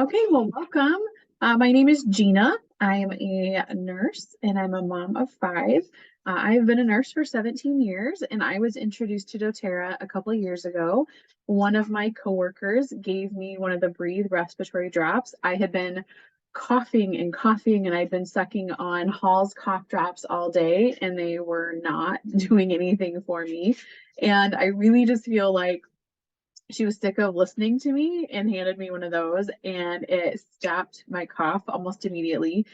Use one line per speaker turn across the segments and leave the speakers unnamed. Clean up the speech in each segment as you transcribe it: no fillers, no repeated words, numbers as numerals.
Okay, well, welcome. My name is Gina. I am a nurse and I'm a mom of five. I've been a nurse for 17 years and I was introduced to doTERRA a couple of years ago. One of my coworkers gave me one of the Breathe respiratory drops. I had been coughing and coughing and I'd been sucking on Hall's cough drops all day and they were not doing anything for me. And I really just feel like she was sick of listening to me and handed me one of those and it stopped my cough almost immediately.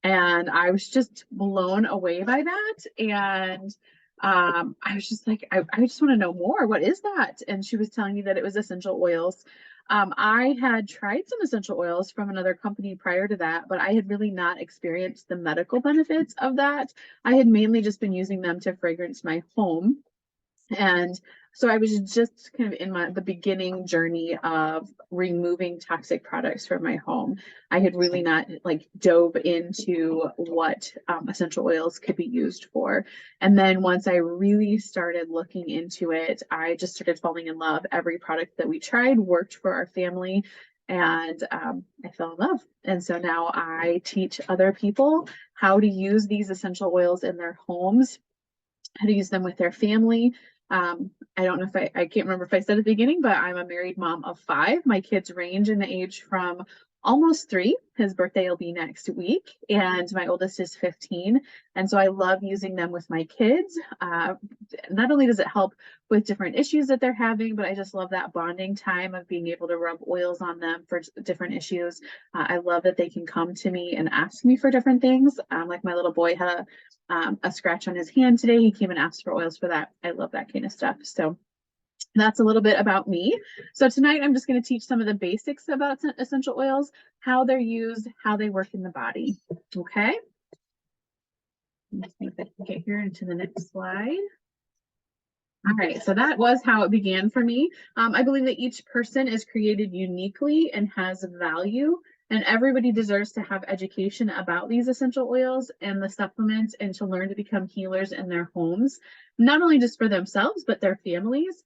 And I was just blown away by that. And I was just like, I just want to know more. What is that? And she was telling me that it was essential oils. I had tried some essential oils from another company prior to that, but I had really not experienced the medical benefits of that. I had mainly just been using them to fragrance my home. And so I was just kind of in the beginning journey of removing toxic products from my home. I had really not like dove into what essential oils could be used for. And then once I really started looking into it, I just started falling in love. Every product that we tried worked for our family. And I fell in love. And so now I teach other people how to use these essential oils in their homes, how to use them with their family. I don't know if I can't remember if I said at the beginning, but I'm a married mom of five. My kids range in the age from almost 3. His birthday will be next week, and my oldest is 15. And so I love using them with my kids. Not only does it help with different issues that they're having, but I just love that bonding time of being able to rub oils on them for different issues. I love that they can come to me and ask me for different things. Like my little boy had a scratch on his hand today. He came and asked for oils for that. I love that kind of stuff. So that's a little bit about me. So tonight I'm just going to teach some of the basics about essential oils, how they're used, how they work in the body. Okay. Let's see if I can get here into the next slide. All right, so that was how it began for me. I believe that each person is created uniquely and has value, and everybody deserves to have education about these essential oils and the supplements and to learn to become healers in their homes, not only just for themselves, but their families.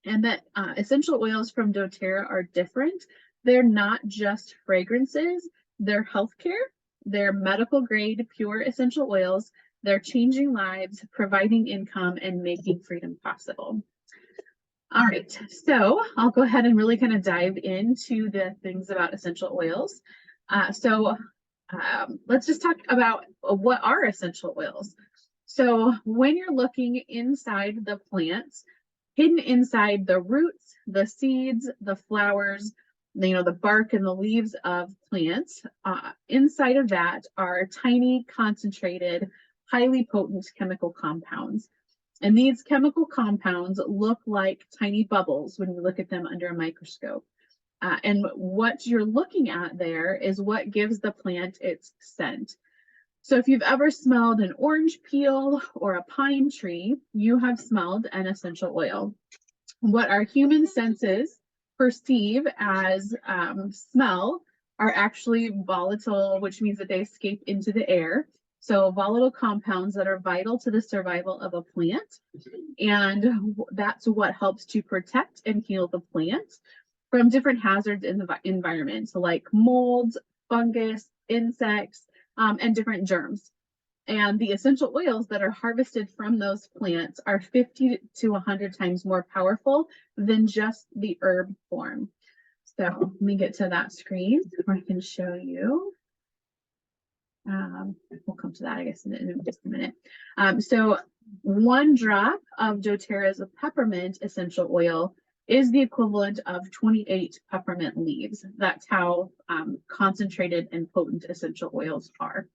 And that essential oils from doTERRA are different. They're not just fragrances, they're healthcare, they're medical grade pure essential oils. They're changing lives, providing income, and making freedom possible. All right, so I'll go ahead and really kind of dive into the things about essential oils. Let's just talk about what are essential oils. So when you're looking inside the plants, hidden inside the roots, the seeds, the flowers, the bark and the leaves of plants, inside of that are tiny, concentrated, highly potent chemical compounds. And these chemical compounds look like tiny bubbles when you look at them under a microscope. And what you're looking at there is what gives the plant its scent. So if you've ever smelled an orange peel or a pine tree, you have smelled an essential oil. What our human senses perceive as smell are actually volatile, which means that they escape into the air. So volatile compounds that are vital to the survival of a plant. And that's what helps to protect and heal the plant from different hazards in the environment, so like molds, fungus, insects, and different germs. And the essential oils that are harvested from those plants are 50 to 100 times more powerful than just the herb form. So let me get to that screen where I can show you. We'll come to that, I guess, in just a minute. So 1 drop of doTERRA's peppermint essential oil is the equivalent of 28 peppermint leaves. That's how concentrated and potent essential oils are.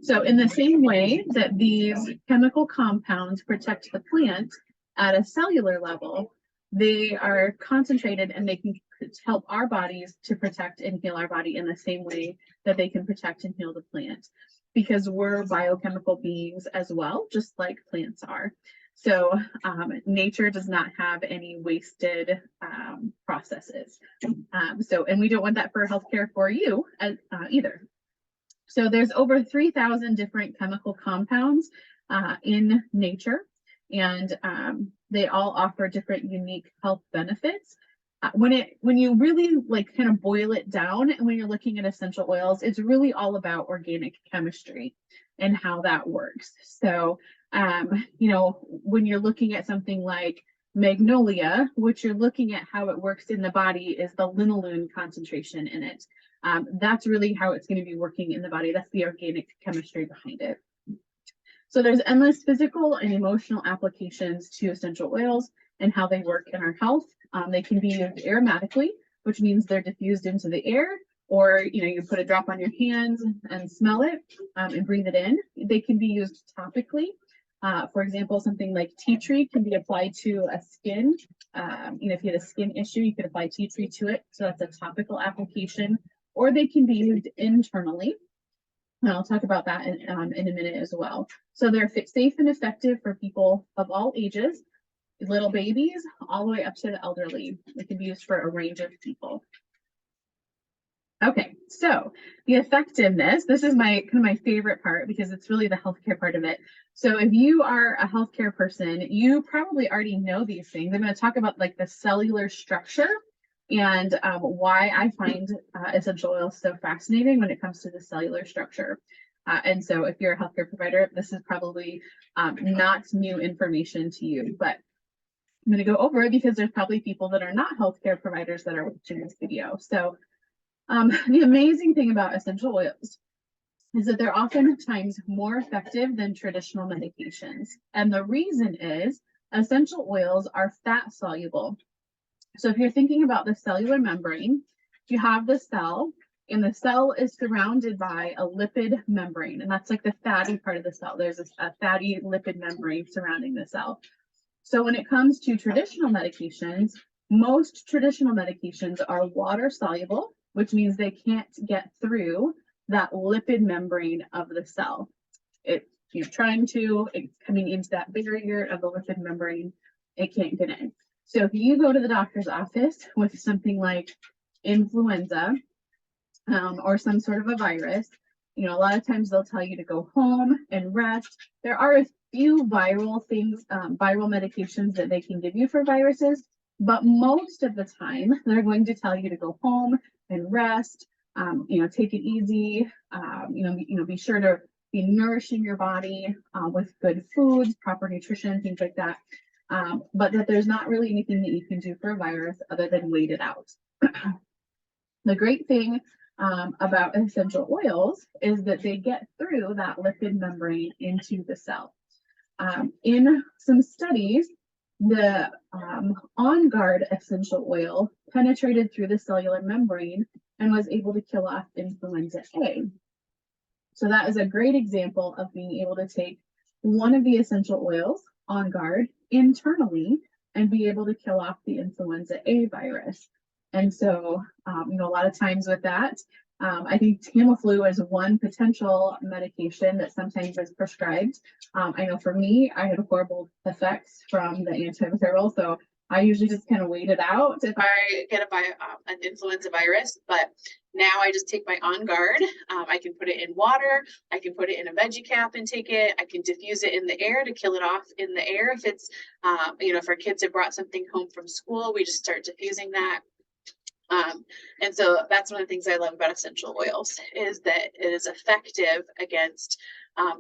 So in the same way that these chemical compounds protect the plant at a cellular level, they are concentrated and they can help our bodies to protect and heal our body in the same way that they can protect and heal the plant, because we're biochemical beings as well, just like plants are. So nature does not have any wasted processes. And we don't want that for healthcare for you either. So there's over 3,000 different chemical compounds in nature, and they all offer different unique health benefits. when you really like kind of boil it down, and when you're looking at essential oils, it's really all about organic chemistry and how that works. So, when you're looking at something like magnolia, what you're looking at how it works in the body is the linalool concentration in it. That's really how it's going to be working in the body. That's the organic chemistry behind it. So there's endless physical and emotional applications to essential oils and how they work in our health. They can be used aromatically, which means they're diffused into the air, or you put a drop on your hands and smell it and breathe it in. They can be used topically. For example, something like tea tree can be applied to a skin. If you had a skin issue, you could apply tea tree to it. So that's a topical application. Or they can be used internally. And I'll talk about that in a minute as well. So they're safe and effective for people of all ages, little babies, all the way up to the elderly. It can be used for a range of people. Okay, so the effectiveness, this is my favorite part because it's really the healthcare part of it. So if you are a healthcare person, you probably already know these things. I'm going to talk about like the cellular structure and why I find essential oils so fascinating when it comes to the cellular structure. And so if you're a healthcare provider, this is probably not new information to you, but I'm going to go over it because there's probably people that are not healthcare providers that are watching this video. So the amazing thing about essential oils is that they're oftentimes more effective than traditional medications. And the reason is essential oils are fat soluble. So if you're thinking about the cellular membrane, you have the cell, and the cell is surrounded by a lipid membrane, and that's like the fatty part of the cell. There's a fatty lipid membrane surrounding the cell. So when it comes to traditional medications, most traditional medications are water soluble, which means they can't get through that lipid membrane of the cell. It's coming into that barrier of the lipid membrane, it can't get in. So if you go to the doctor's office with something like influenza or some sort of a virus, a lot of times they'll tell you to go home and rest. There are a few viral things, viral medications that they can give you for viruses, but most of the time they're going to tell you to go home and rest, take it easy, be sure to be nourishing your body with good foods, proper nutrition, things like that. But that there's not really anything that you can do for a virus other than wait it out. The great thing about essential oils is that they get through that lipid membrane into the cell. In some studies, the On Guard essential oil penetrated through the cellular membrane and was able to kill off influenza A. So that is a great example of being able to take one of the essential oils, On Guard, internally and be able to kill off the influenza A virus. And so, a lot of times with that, I think Tamiflu is one potential medication that sometimes is prescribed. I know for me, I had horrible effects from the antiviral, so I usually just kind of wait it out if I get an influenza virus. But now I just take my On Guard. I can put it in water. I can put it in a veggie cap and take it. I can diffuse it in the air to kill it off in the air. If it's, if our kids have brought something home from school, we just start diffusing that. And so that's one of the things I love about essential oils is that it is effective against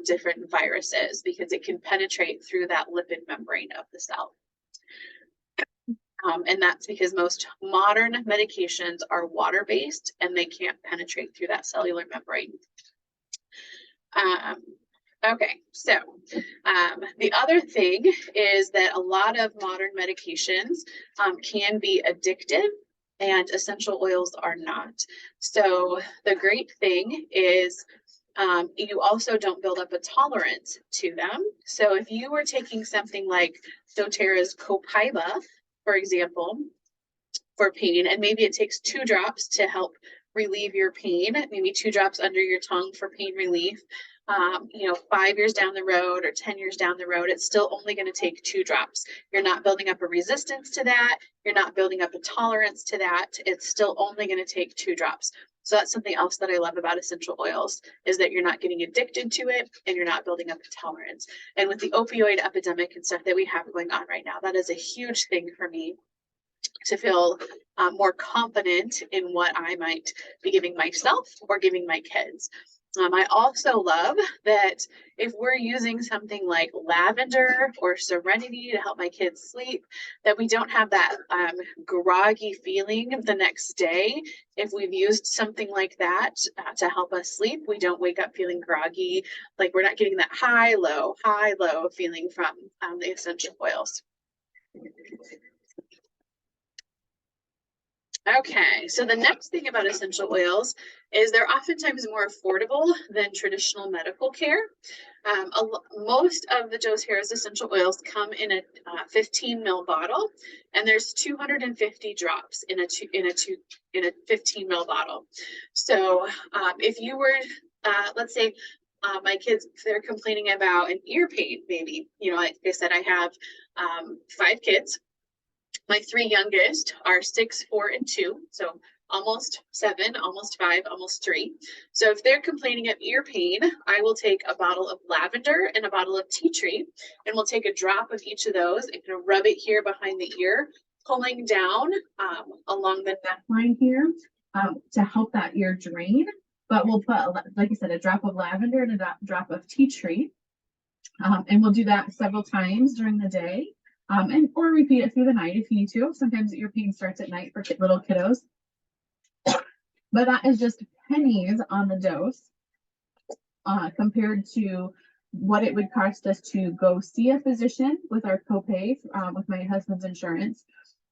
different viruses because it can penetrate through that lipid membrane of the cell. And that's because most modern medications are water-based and they can't penetrate through that cellular membrane. Okay, so the other thing is that a lot of modern medications can be addictive and essential oils are not. So the great thing is you also don't build up a tolerance to them. So if you were taking something like doTERRA's Copaiba, for example, for pain, and maybe it takes 2 drops to help relieve your pain, maybe 2 drops under your tongue for pain relief. 5 years down the road or 10 years down the road, it's still only going to take 2 drops. You're not building up a resistance to that. You're not building up a tolerance to that. It's still only going to take 2 drops. So that's something else that I love about essential oils is that you're not getting addicted to it and you're not building up a tolerance. And with the opioid epidemic and stuff that we have going on right now, that is a huge thing for me to feel more confident in what I might be giving myself or giving my kids. I also love that if we're using something like lavender or serenity to help my kids sleep, that we don't have that groggy feeling the next day. If we've used something like that to help us sleep, we don't wake up feeling groggy, like we're not getting that high, low feeling from the essential oils. Okay, so the next thing about essential oils is they're oftentimes more affordable than traditional medical care. Most of the doTERRA's essential oils come in a 15 ml bottle, and there's 250 drops in a 15 ml bottle. So if you were, let's say, my kids, if they're complaining about an ear pain, maybe, you know, like I said, I have 5 kids. My 3 youngest are 6, 4, and 2, so almost 7, almost 5, almost 3. So if they're complaining of ear pain, I will take a bottle of lavender and a bottle of tea tree, and we'll take a drop of each of those and kind of rub it here behind the ear, pulling down along the neckline here to help that ear drain. But we'll put, like I said, a drop of lavender and a drop of tea tree, and we'll do that several times during the day. Or repeat it through the night if you need to. Sometimes your pain starts at night for little kiddos. But that is just pennies on the dose compared to what it would cost us to go see a physician with our copay with my husband's insurance.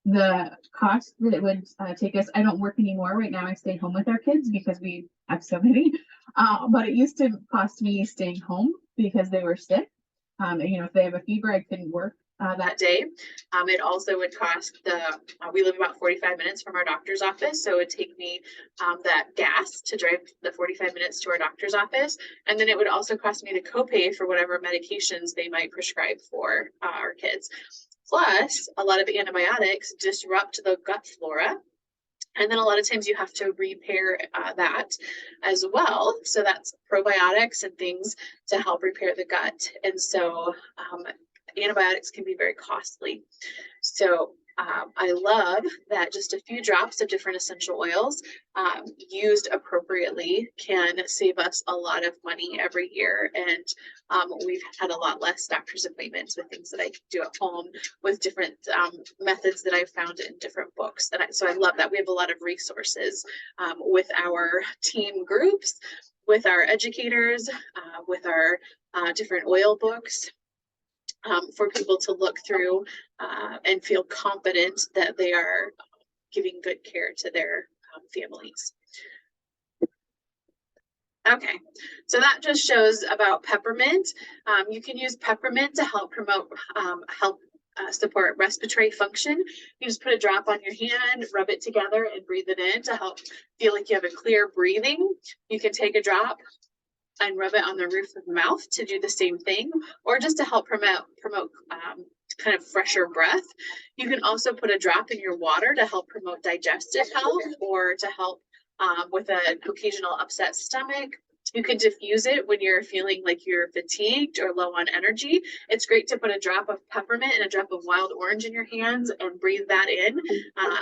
The cost that it would take us, I don't work anymore. Right now I stay home with our kids because we have so many. But it used to cost me staying home because they were sick. And, you know, if they have a fever, I couldn't work that day. It also would cost we live about 45 minutes from our doctor's office, so it would take me that gas to drive the 45 minutes to our doctor's office, and then it would also cost me the copay for whatever medications they might prescribe for our kids. Plus, a lot of antibiotics disrupt the gut flora, and then a lot of times you have to repair that as well. So that's probiotics and things to help repair the gut. And so antibiotics can be very costly. So I love that just a few drops of different essential oils used appropriately can save us a lot of money every year. And we've had a lot less doctor's appointments with things that I can do at home with different methods that I've found in different books. And so I love that we have a lot of resources with our team groups, with our educators, with our different oil books. For people to look through and feel confident that they are giving good care to their families. Okay, so that just shows about peppermint. You can use peppermint to help promote, support respiratory function. You just put a drop on your hand, rub it together, and breathe it in to help feel like you have a clear breathing. You can take a drop and rub it on the roof of the mouth to do the same thing, or just to help promote kind of fresher breath. You can also put a drop in your water to help promote digestive health, or to help with an occasional upset stomach. You can diffuse it when you're feeling like you're fatigued or low on energy. It's great to put a drop of peppermint and a drop of wild orange in your hands and breathe that in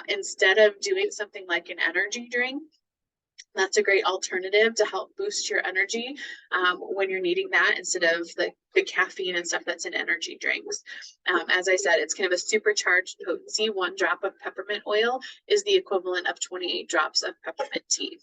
instead of doing something like an energy drink. That's a great alternative to help boost your energy when you're needing that, instead of the caffeine and stuff that's in energy drinks. As I said, it's kind of a supercharged potency. 1 drop of peppermint oil is the equivalent of 28 drops of peppermint tea.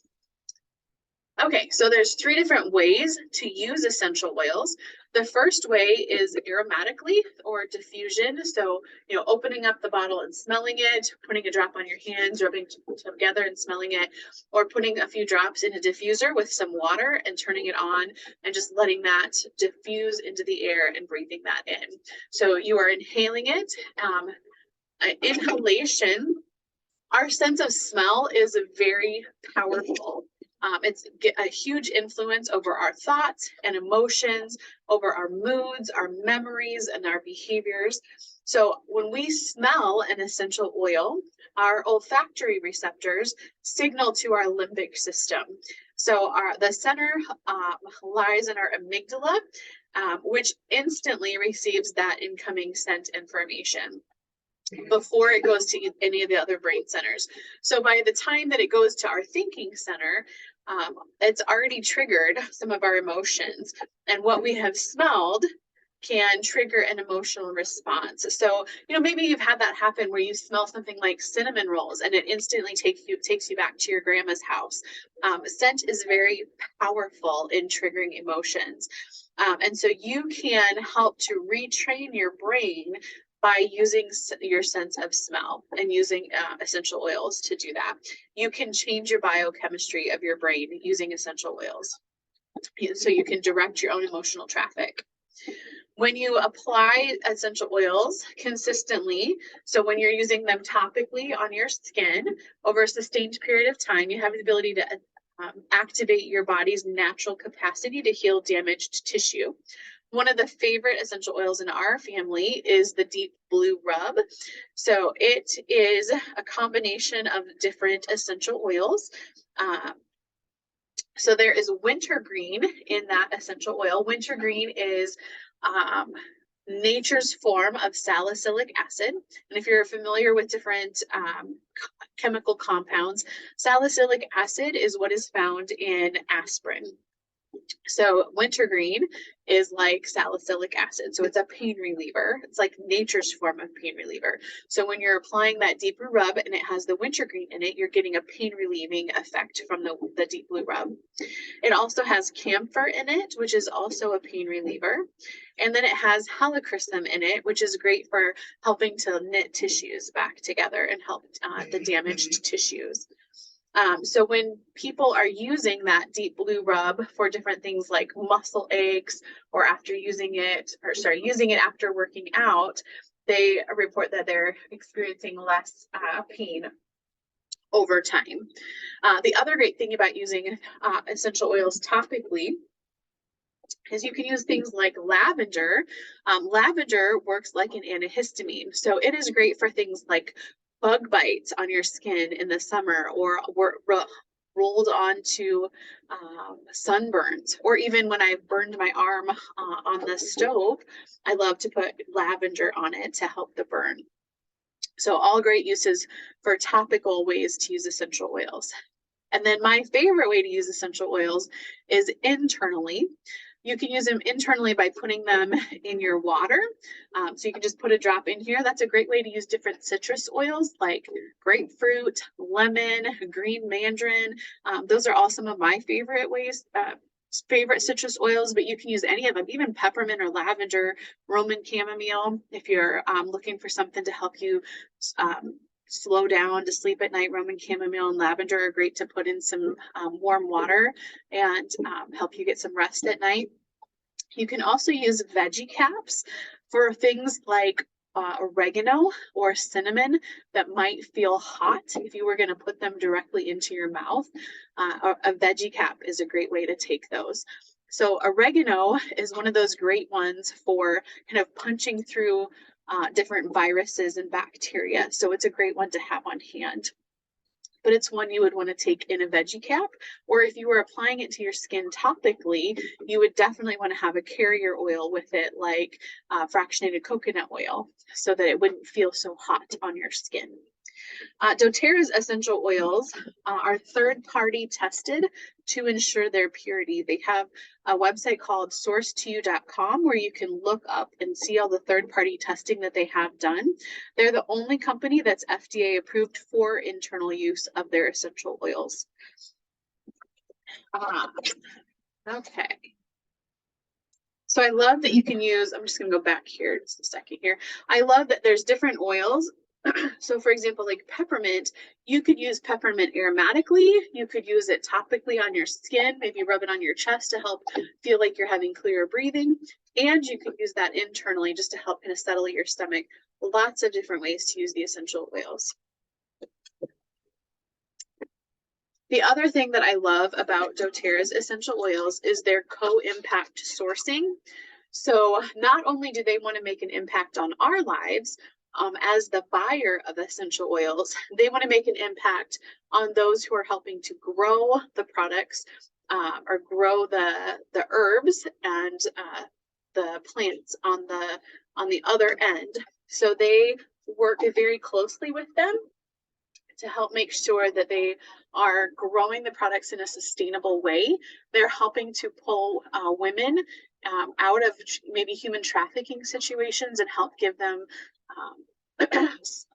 Okay, so there's 3 different ways to use essential oils. The first way is aromatically, or diffusion. So, you know, opening up the bottle and smelling it, putting a drop on your hands, rubbing together and smelling it, or putting a few drops in a diffuser with some water and turning it on and just letting that diffuse into the air and breathing that in. So you are inhaling it. Inhalation, our sense of smell is very powerful. It's a huge influence over our thoughts and emotions, over our moods, our memories, and our behaviors. So when we smell an essential oil, our olfactory receptors signal to our limbic system. So the center lies in our amygdala, which instantly receives that incoming scent information. before it goes to any of the other brain centers. So by the time that it goes to our thinking center, it's already triggered some of our emotions. And what we have smelled can trigger an emotional response. So, maybe you've had that happen where you smell something like cinnamon rolls and it instantly takes you back to your grandma's house. Scent is very powerful in triggering emotions. And so you can help to retrain your brain by using your sense of smell and using essential oils to do that. You can change your biochemistry of your brain using essential oils. So you can direct your own emotional traffic. When you apply essential oils consistently, so when you're using them topically on your skin over a sustained period of time, you have the ability to activate your body's natural capacity to heal damaged tissue. One of the favorite essential oils in our family is the Deep Blue Rub. So it is a combination of different essential oils. So there is wintergreen in that essential oil. Wintergreen is nature's form of salicylic acid. And if you're familiar with different chemical compounds, salicylic acid is what is found in aspirin. So wintergreen is like salicylic acid. So it's a pain reliever. It's like nature's form of pain reliever. So when you're applying that Deep Blue Rub and it has the wintergreen in it, you're getting a pain relieving effect from the Deep Blue Rub. It also has camphor in it, which is also a pain reliever. And then it has helichrysum in it, which is great for helping to knit tissues back together and help the damaged tissues. So when people are using that Deep Blue Rub for different things like muscle aches or using it after working out, they report that they're experiencing less pain over time. The other great thing about using essential oils topically is you can use things like lavender. Lavender works like an antihistamine. So it is great for things like bug bites on your skin in the summer or rolled onto sunburns, or even when I've burned my arm on the stove, I love to put lavender on it to help the burn. So all great uses for topical ways to use essential oils. And then my favorite way to use essential oils is internally. You can use them internally by putting them in your water. So you can just put a drop in here. That's a great way to use different citrus oils like grapefruit, lemon, green mandarin. Those are all some of my favorite ways, favorite citrus oils, but you can use any of them, even peppermint or lavender, Roman chamomile. If you're looking for something to help you slow down to sleep at night, Roman chamomile and lavender are great to put in some warm water and help you get some rest at night. You can also use veggie caps for things like oregano or cinnamon that might feel hot if you were going to put them directly into your mouth. A veggie cap is a great way to take those. So oregano is one of those great ones for kind of punching through different viruses and bacteria. So it's a great one to have on hand. But it's one you would want to take in a veggie cap, or if you were applying it to your skin topically, you would definitely want to have a carrier oil with it, like fractionated coconut oil, so that it wouldn't feel so hot on your skin. doTERRA's essential oils are third-party tested to ensure their purity. They have a website called source2u.com where you can look up and see all the third-party testing that they have done. They're the only company that's FDA approved for internal use of their essential oils. Okay. So I love that you can use, I'm just going to go back here just a second here. I love that there's different oils. So for example, like peppermint, you could use peppermint aromatically. You could use it topically on your skin, maybe rub it on your chest to help feel like you're having clearer breathing. And you could use that internally just to help kind of settle your stomach. Lots of different ways to use the essential oils. The other thing that I love about doTERRA's essential oils is their co-impact sourcing. So not only do they want to make an impact on our lives, as the buyer of essential oils, they want to make an impact on those who are helping to grow the products or grow the herbs and the plants on the other end. So they work very closely with them to help make sure that they are growing the products in a sustainable way. They're helping to pull women out of maybe human trafficking situations and help give them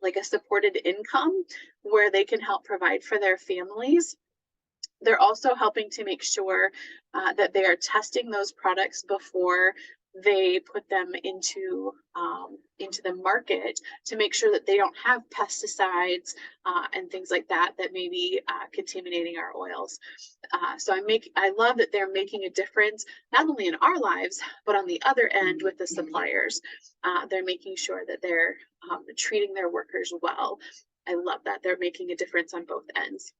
like a supported income where they can help provide for their families. They're also helping to make sure that they are testing those products before they put them into the market to make sure that they don't have pesticides and things like that that may be contaminating our oils. So I love that they're making a difference not only in our lives but on the other end with the suppliers. They're making sure that they're treating their workers well. I love that they're making a difference on both ends.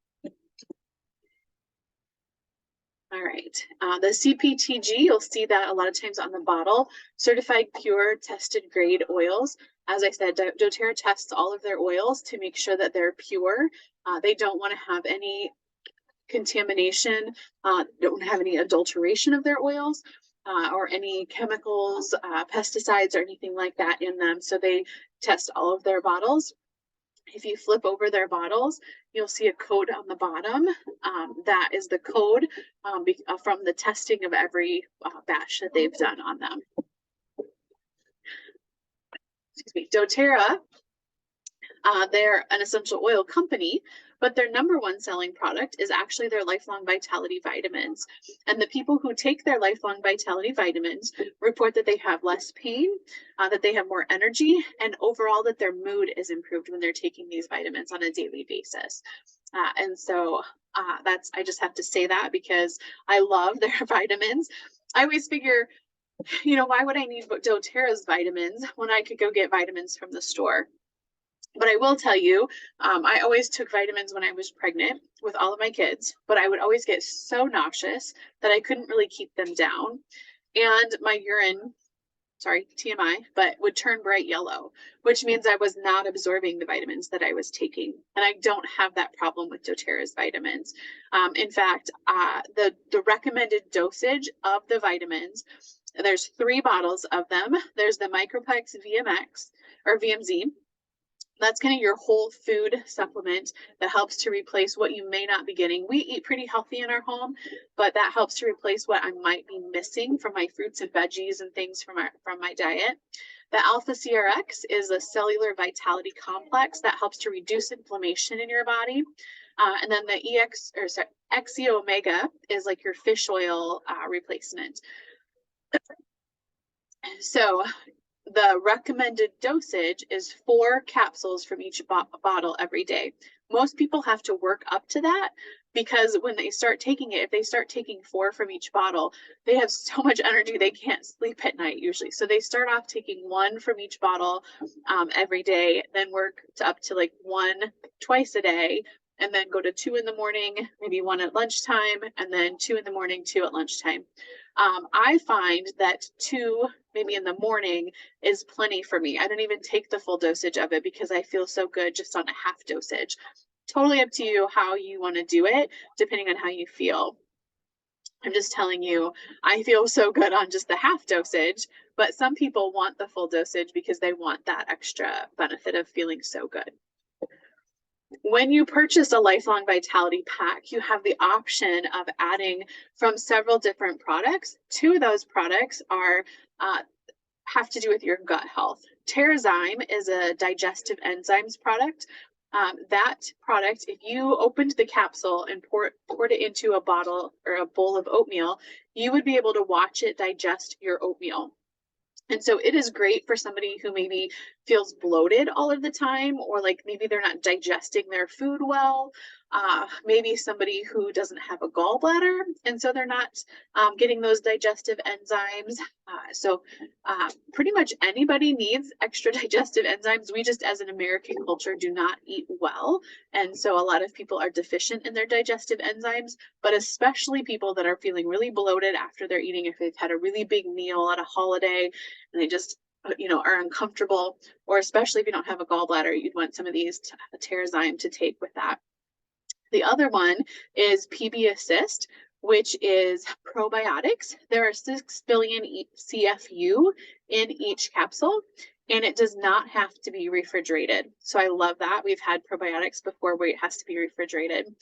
All right, the CPTG, you'll see that a lot of times on the bottle, certified pure tested grade oils. As I said, doTERRA tests all of their oils to make sure that they're pure. They don't want to have any contamination, don't have any adulteration of their oils or any chemicals, pesticides or anything like that in them. So they test all of their bottles. If you flip over their bottles, you'll see a code on the bottom. That is the code from the testing of every batch that they've done on them. Excuse me, doTERRA, they're an essential oil company, but their #1 selling product is actually their Lifelong Vitality vitamins. And the people who take their Lifelong Vitality vitamins report that they have less pain, that they have more energy, and overall that their mood is improved when they're taking these vitamins on a daily basis. And so I just have to say that because I love their vitamins. I always figure, you know, why would I need doTERRA's vitamins when I could go get vitamins from the store? But I will tell you, I always took vitamins when I was pregnant with all of my kids, but I would always get so nauseous that I couldn't really keep them down. And my urine, sorry, TMI, but would turn bright yellow, which means I was not absorbing the vitamins that I was taking. And I don't have that problem with doTERRA's vitamins. In fact, the recommended dosage of the vitamins, there's 3 bottles of them. There's the Microplex VMX or VMZ. That's kind of your whole food supplement that helps to replace what you may not be getting. We eat pretty healthy in our home, but that helps to replace what I might be missing from my fruits and veggies and things from my diet. The Alpha CRX is a cellular vitality complex that helps to reduce inflammation in your body. And then the XE Omega is like your fish oil replacement. So the recommended dosage is 4 capsules from each bottle every day. Most people have to work up to that because when they start taking it, if they start taking 4 from each bottle, they have so much energy they can't sleep at night usually. So they start off taking 1 from each bottle every day, then work up to like 1 twice a day, and then go to 2 in the morning, maybe 1 at lunchtime, and then 2 in the morning, 2 at lunchtime. I find that 2 maybe in the morning is plenty for me. I don't even take the full dosage of it because I feel so good just on a half dosage. Totally up to you how you want to do it, depending on how you feel. I'm just telling you, I feel so good on just the half dosage, but some people want the full dosage because they want that extra benefit of feeling so good. When you purchase a Lifelong Vitality pack, you have the option of adding from several different products. 2 of those products are have to do with your gut health. Terrazyme is a digestive enzymes product. That product, if you opened the capsule and poured it into a bottle or a bowl of oatmeal, you would be able to watch it digest your oatmeal. And so it is great for somebody who maybe feels bloated all of the time, or like maybe they're not digesting their food well. Maybe somebody who doesn't have a gallbladder, and so they're not getting those digestive enzymes. So pretty much anybody needs extra digestive enzymes. We just, as an American culture, do not eat well. And so a lot of people are deficient in their digestive enzymes, but especially people that are feeling really bloated after they're eating, if they've had a really big meal at a holiday and they just are uncomfortable, or especially if you don't have a gallbladder, you'd want some of these Terrazyme to take with that. The other one is PB Assist, which is probiotics. There are 6 billion CFU in each capsule. and it does not have to be refrigerated. So I love that. We've had probiotics before where it has to be refrigerated.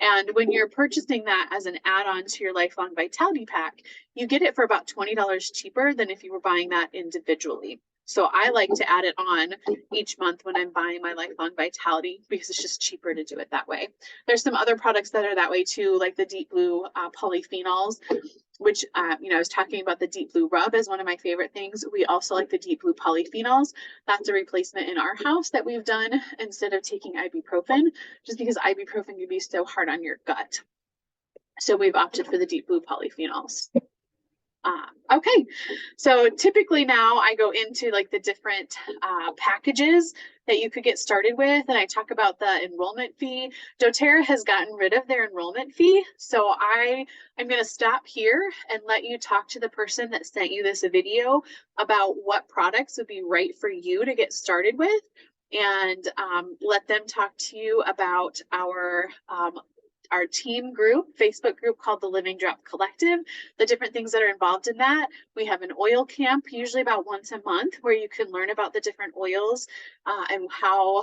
And when you're purchasing that as an add-on to your Lifelong Vitality Pack, you get it for about $20 cheaper than if you were buying that individually. So I like to add it on each month when I'm buying my Lifelong Vitality because it's just cheaper to do it that way. There's some other products that are that way too, like the Deep Blue polyphenols, which, I was talking about the Deep Blue Rub as one of my favorite things. We also like the Deep Blue polyphenols. That's a replacement in our house that we've done instead of taking ibuprofen, just because ibuprofen can be so hard on your gut. So we've opted for the Deep Blue polyphenols. Okay, so typically now I go into like the different packages that you could get started with, and I talk about the enrollment fee. doTERRA has gotten rid of their enrollment fee, so I'm going to stop here and let you talk to the person that sent you this video about what products would be right for you to get started with, and let them talk to you about our team group, Facebook group called the Living Drop Collective, the different things that are involved in that. We have an oil camp, usually about once a month, where you can learn about the different oils and how,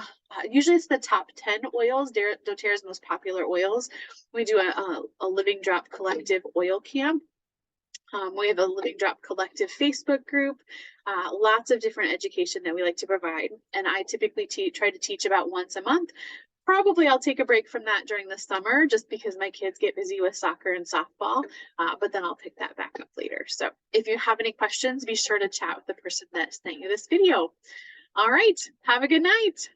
usually it's the top 10 oils, doTERRA's most popular oils. We do a Living Drop Collective oil camp. We have a Living Drop Collective Facebook group, lots of different education that we like to provide. And I typically try to teach about once a month. Probably I'll take a break from that during the summer just because my kids get busy with soccer and softball, but then I'll pick that back up later. So if you have any questions, be sure to chat with the person that sent you this video. All right, have a good night.